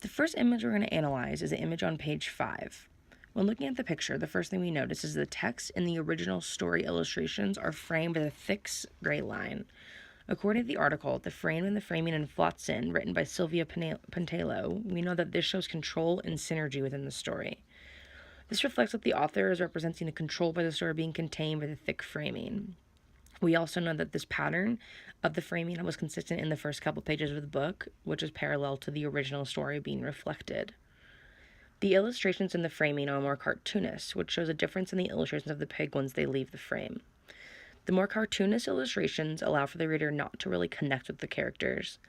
The first image we're going to analyze is the image on page 5. When looking at the picture, the first thing we notice is the text in the original story illustrations are framed with a thick gray line. According to the article, The Frame and the Framing in Flotsam, written by Sylvia Pantelo, we know that this shows control and synergy within the story. This reflects that the author is representing the control by the story being contained by the thick framing. We also know that this pattern of the framing was consistent in the first couple pages of the book, which is parallel to the original story being reflected. The illustrations in the framing are more cartoonish, which shows a difference in the illustrations of the pig once they leave the frame. The more cartoonish illustrations allow for the reader not to really connect with the characters,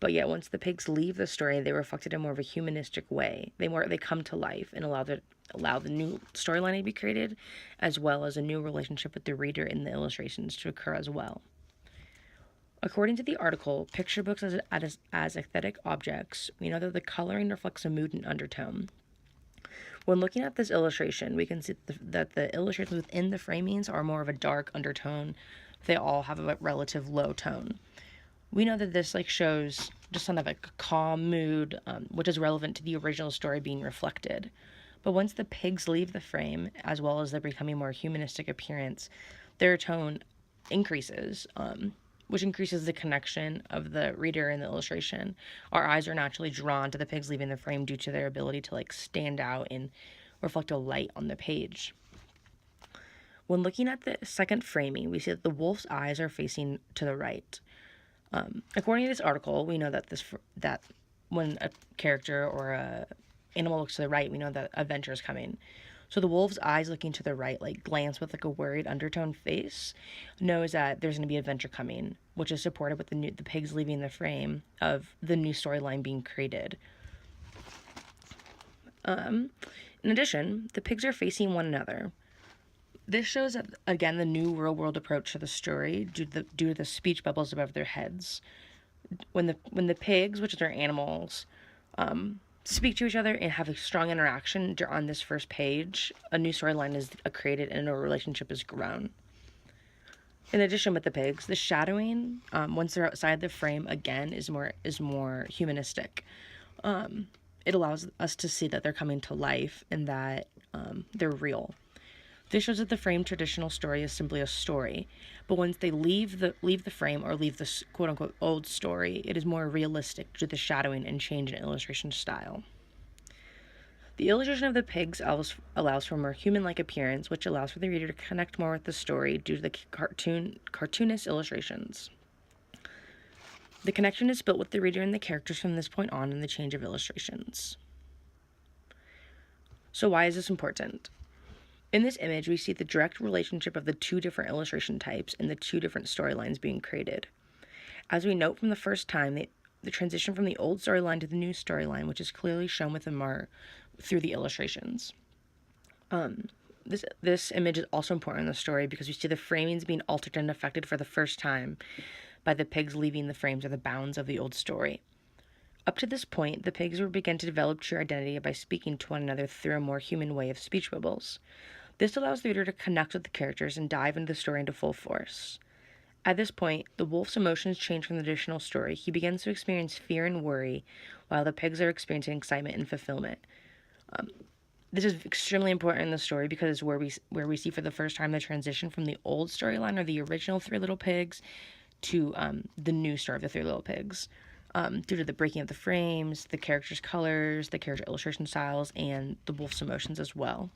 but yet once the pigs leave the story, they reflect it in more of a humanistic way. They come to life and allow the new storyline to be created, as well as a new relationship with the reader in the illustrations to occur as well. According to the article, picture books as aesthetic objects, we know that the coloring reflects a mood and undertone. When looking at this illustration, we can see that the illustrations within the framings are more of a dark undertone. They all have a relative low tone. We know that this shows just kind of a calm mood, which is relevant to the original story being reflected. But once the pigs leave the frame, as well as their becoming more humanistic appearance, their tone increases, which increases the connection of the reader in the illustration. Our eyes are naturally drawn to the pigs leaving the frame due to their ability to stand out and reflect a light on the page. When looking at the second framing, we see that the wolf's eyes are facing to the right. According to this article, we know that when a character or a animal looks to the right, we know that adventure is coming. So the wolf's eyes looking to the right, glance with a worried undertone face, knows that there's going to be adventure coming, which is supported with the pigs leaving the frame of the new storyline being created. In addition, the pigs are facing one another. This shows that, again, the new real-world approach to the story due to the speech bubbles above their heads. When the pigs, which are animals, speak to each other and have a strong interaction on this first page, a new storyline is created and a relationship is grown. In addition, with the pigs, the shadowing, once they're outside the frame, again, is more humanistic. It allows us to see that they're coming to life and that they're real. This shows that the frame traditional story is simply a story, but once they leave the frame or leave the quote-unquote old story, it is more realistic due to the shadowing and change in illustration style. The illustration of the pigs allows for a more human-like appearance, which allows for the reader to connect more with the story due to the cartoonist illustrations. The connection is built with the reader and the characters from this point on in the change of illustrations. So why is this important? In this image, we see the direct relationship of the two different illustration types and the two different storylines being created. As we note from the first time, the transition from the old storyline to the new storyline, which is clearly shown with through the illustrations. This image is also important in the story because we see the framings being altered and affected for the first time by the pigs leaving the frames or the bounds of the old story. Up to this point, the pigs will begin to develop true identity by speaking to one another through a more human way of speech bubbles. This allows the reader to connect with the characters and dive into the story into full force. At this point, the wolf's emotions change from the traditional story. He begins to experience fear and worry, while the pigs are experiencing excitement and fulfillment. This is extremely important in the story because it's where we see for the first time the transition from the old storyline or the original Three Little Pigs to the new story of the Three Little Pigs. Due to the breaking of the frames, the characters' colors, the character illustration styles, and the wolf's emotions as well.